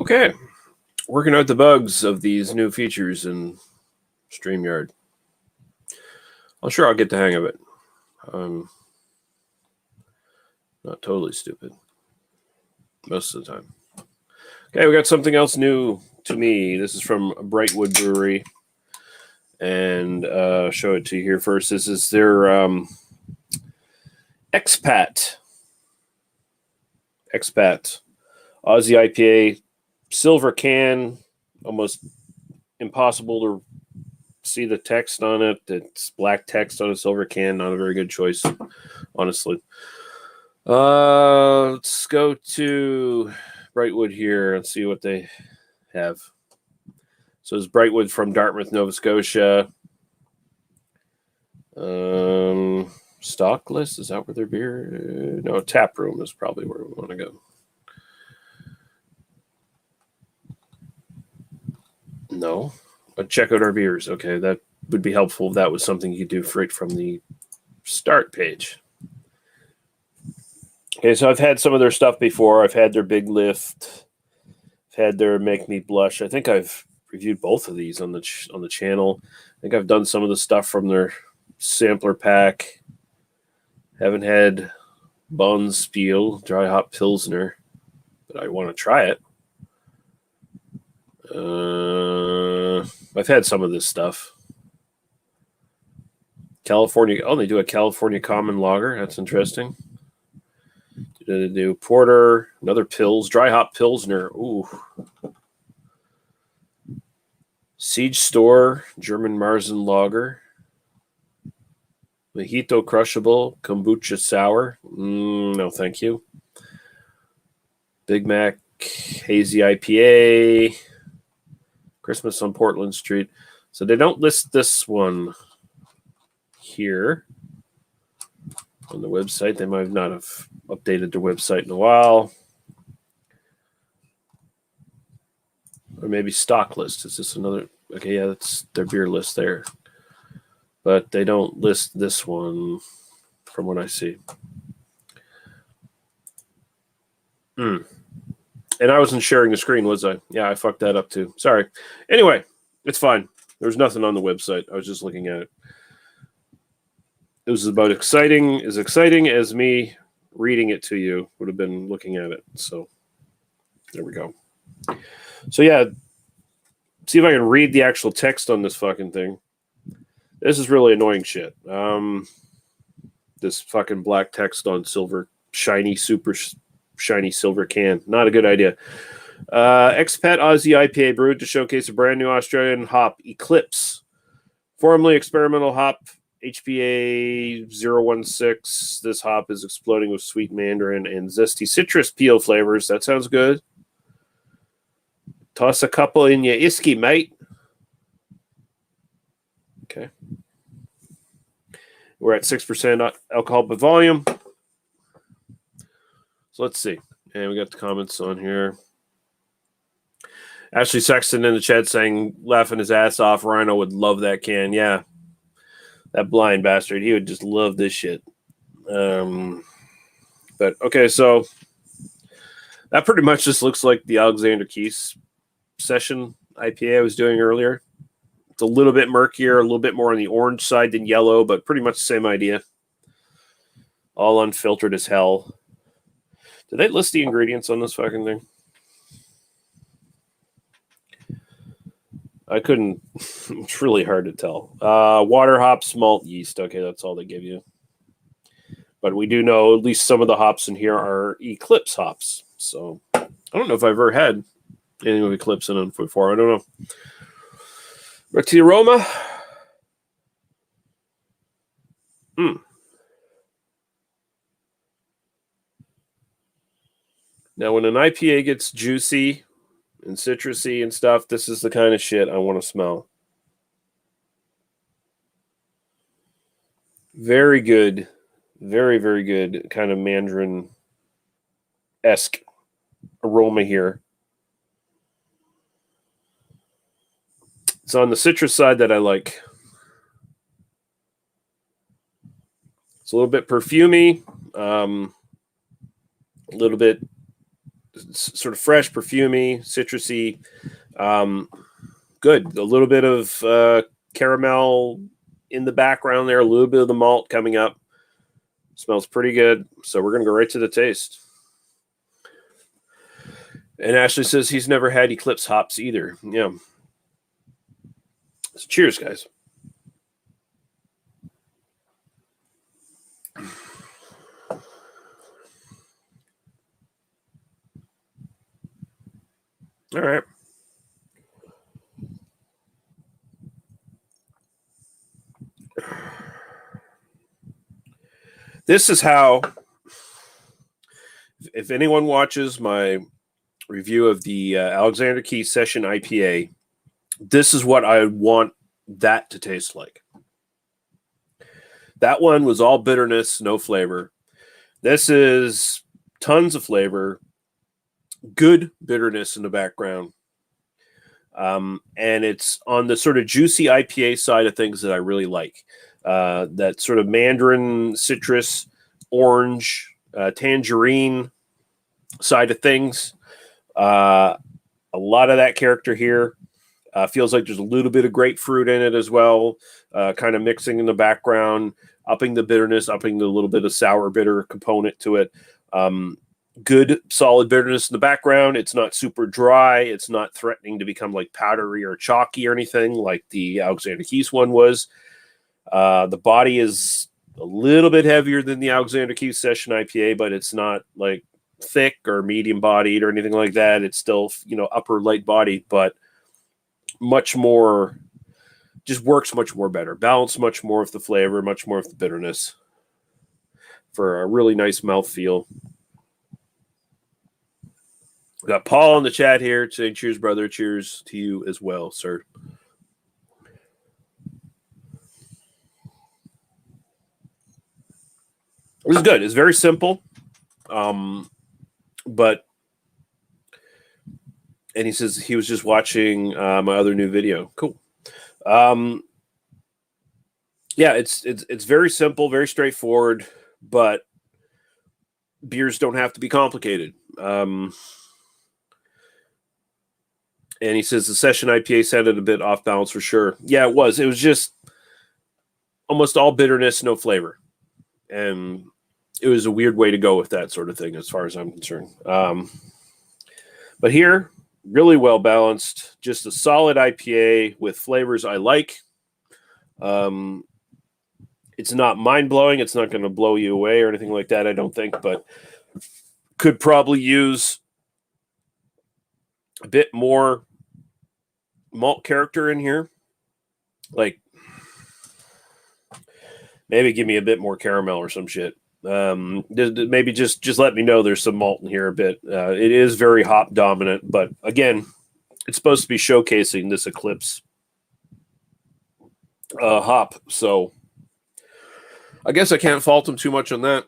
Okay, working out the bugs of these new features in StreamYard. I'm sure I'll get the hang of it. Not totally stupid most of the time. Okay, we got something else new to me. This is from Brightwood Brewery, and show it to you here first. This is their Expat Aussie IPA, silver can, almost impossible to see the text on it. It's black text on a silver can. Not a very good choice, honestly. Let's go to Brightwood here and see what they have. So it's Brightwood from Dartmouth, Nova Scotia. Stock list, is that where their beer? No, tap room is probably where we want to go. No, but check out our beers. Okay, that would be helpful if that was something you could do right from the start page. Okay, so I've had some of their stuff before. I've had their Big Lift. I've had their Make Me Blush. I think I've reviewed both of these on the channel. I think I've done some of the stuff from their sampler pack. Haven't had Buns Spiel Dry Hop Pilsner, but I want to try it. I've had some of this stuff. California. Oh, they do a California Common Lager. That's interesting. They do porter, another Pils, Dry Hop Pilsner. Ooh. Siege Store, German Marzen Lager. Mojito Crushable, Kombucha Sour. No, thank you. Big Mac, Hazy IPA. Christmas on Portland Street. So they don't list this one here on the website. They might not have updated their website in a while. Or maybe stock list. Is this another? Okay, yeah, that's their beer list there. But they don't list this one from what I see. And I wasn't sharing the screen, was I? Yeah, I fucked that up too. Sorry. Anyway, it's fine. There's nothing on the website. I was just looking at it. It was about as exciting as me reading it to you would have been looking at it. So there we go. So yeah, see if I can read the actual text on this fucking thing. This is really annoying shit. This fucking black text on silver, super shiny silver can. Not a good idea. Expat Aussie IPA brewed to showcase a brand new Australian hop, Eclipse. Formerly experimental hop, HPA 016. This hop is exploding with sweet mandarin and zesty citrus peel flavors. That sounds good. Toss a couple in your isky, mate. Okay. We're at 6% alcohol by volume. So let's see. And we got the comments on here. Ashley Sexton in the chat saying, laughing his ass off, Rhino would love that can. Yeah. That blind bastard. He would just love this shit. But, okay, so that pretty much just looks like the Alexander Keys session IPA I was doing earlier. It's a little bit murkier, a little bit more on the orange side than yellow, but pretty much the same idea. All unfiltered as hell. Did they list the ingredients on this fucking thing? I couldn't. It's really hard to tell. Water, hops, malt, yeast. Okay, that's all they give you. But we do know at least some of the hops in here are Eclipse hops. So I don't know if I've ever had anything with Eclipse in them before. I don't know. Back to the aroma. Now, when an IPA gets juicy and citrusy and stuff, this is the kind of shit I want to smell. Very good. Very, very good kind of mandarin-esque aroma here. It's on the citrus side that I like. It's a little bit perfumey, a little bit sort of fresh, perfumey, citrusy. Good. A little bit of caramel in the background there. A little bit of the malt coming up. Smells pretty good. So we're going to go right to the taste. And Ashley says he's never had Eclipse hops either. Yeah. So cheers, guys. All right. This is how, if anyone watches my review of the Alexander Keith Session IPA, this is what I want that to taste like. That one was all bitterness, no flavor. This is tons of flavor, good bitterness in the background. And it's on the sort of juicy IPA side of things that I really like. That sort of mandarin, citrus, orange, tangerine side of things. A lot of that character here. Feels like there's a little bit of grapefruit in it as well, kind of mixing in the background, upping the bitterness, upping the little bit of sour bitter component to it. Good, solid bitterness in the background. It's not super dry. It's not threatening to become like powdery or chalky or anything like the Alexander Keith one was. The body is a little bit heavier than the Alexander Keith Session IPA, but it's not like thick or medium bodied or anything like that. It's still, upper light bodied, but much more, just works much more better. Balance much more of the flavor, much more of the bitterness for a really nice mouthfeel. We got Paul in the chat here saying, cheers, brother. Cheers to you as well, sir. This is good. It's very simple. But, and he says he was just watching my other new video. Cool. Yeah, it's very simple, very straightforward, but beers don't have to be complicated. And he says the Session IPA sounded a bit off balance for sure. Yeah, it was. It was just almost all bitterness, no flavor. And it was a weird way to go with that sort of thing as far as I'm concerned. But here, really well balanced. Just a solid IPA with flavors I like. It's not mind-blowing. It's not going to blow you away or anything like that, I don't think. But could probably use a bit more malt character in here. Like, maybe give me a bit more caramel or some shit. Maybe just let me know there's some malt in here a bit. It is very hop dominant, but again, it's supposed to be showcasing this Eclipse hop. So I guess I can't fault them too much on that.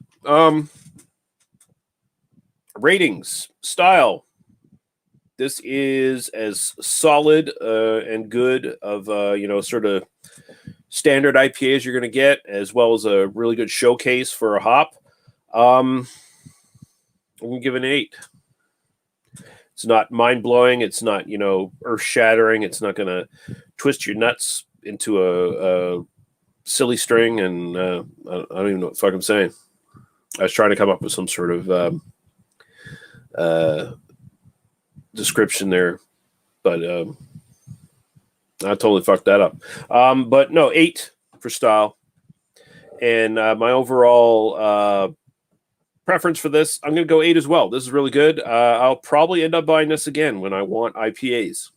Ratings, style. This is as solid and good of sort of standard IPAs you're going to get, as well as a really good showcase for a hop. I'm going to give it an 8. It's not mind-blowing. It's not, earth-shattering. It's not going to twist your nuts into a silly string, and I don't even know what the fuck I'm saying. I was trying to come up with some sort of description there, but I totally fucked that up. But no, 8 for style. And my overall preference for this, I'm going to go 8 as well. This is really good. I'll probably end up buying this again when I want IPAs.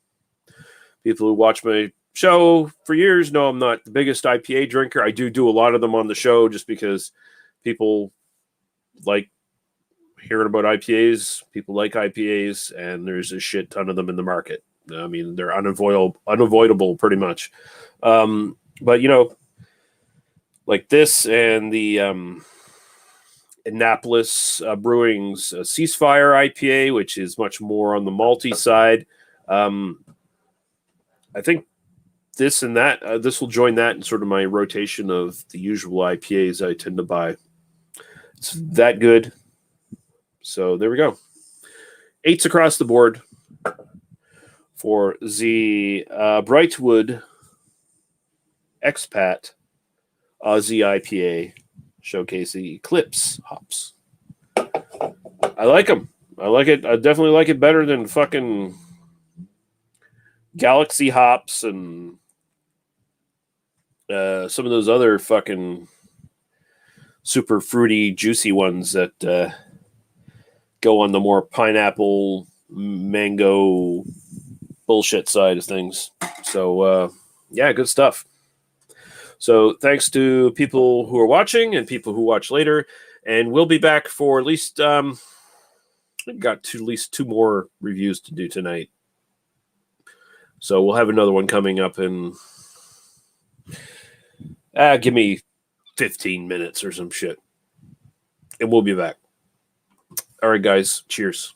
People who watch my show for years know I'm not the biggest IPA drinker. I do a lot of them on the show just because people like hearing about IPAs. People like IPAs, and there's a shit ton of them in the market. I mean, they're unavoidable pretty much. But, like this and the Annapolis Brewing's Ceasefire IPA, which is much more on the malty side. I think this and that, this will join that in sort of my rotation of the usual IPAs I tend to buy. It's that good. So there we go. 8s across the board for the Brightwood Expat Aussie IPA showcasing Eclipse hops. I like them. I like it. I definitely like it better than fucking Galaxy hops and some of those other fucking super fruity, juicy ones that go on the more pineapple, mango bullshit side of things. So, yeah, good stuff. So thanks to people who are watching and people who watch later. And we'll be back for at least, we've got at least 2 more reviews to do tonight. So we'll have another one coming up in, give me 15 minutes or some shit. And we'll be back. All right, guys. Cheers.